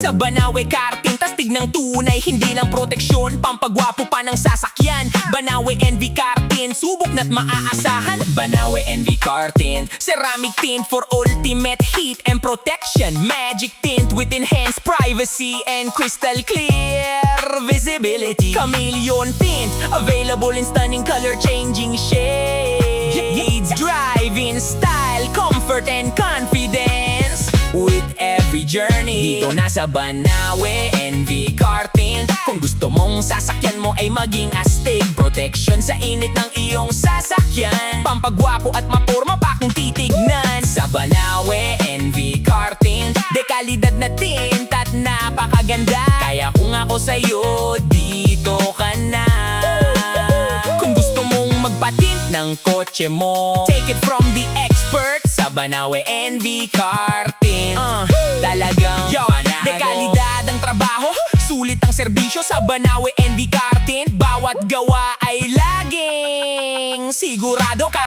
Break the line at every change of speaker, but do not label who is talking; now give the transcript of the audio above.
Sa Banawe Car Tint, astig ng tunay, hindi lang proteksyon, pampagwapo pa ng sasakyan. Banawe NV Car Tint, subok na't maaasahan. Banawe NV Car Tint, ceramic tint for ultimate heat and protection. Magic tint with enhanced privacy and crystal clear visibility. Chameleon tint, available in stunning color changing shades. Drive-in style, comfort and confidence with every journey. Dito na sa Banawe NV Car Tint. Kung gusto mong sasakyan mo ay maging astig, protection sa init ng iyong sasakyan, pampagwapo at maporma pa kung titignan. Sa Banawe NV Car Tint, dekalidad na tint at napakaganda. Kaya kung ako sa'yo, dito ka na. Kung gusto mong magpatint ng kotse mo, take it from the expert sa Banawe NV Car Tint. Talagang dekalidad ang trabaho, sulit ang serbisyo sa Banawe NV Car Tint. Bawat gawa ay laging sigurado ka.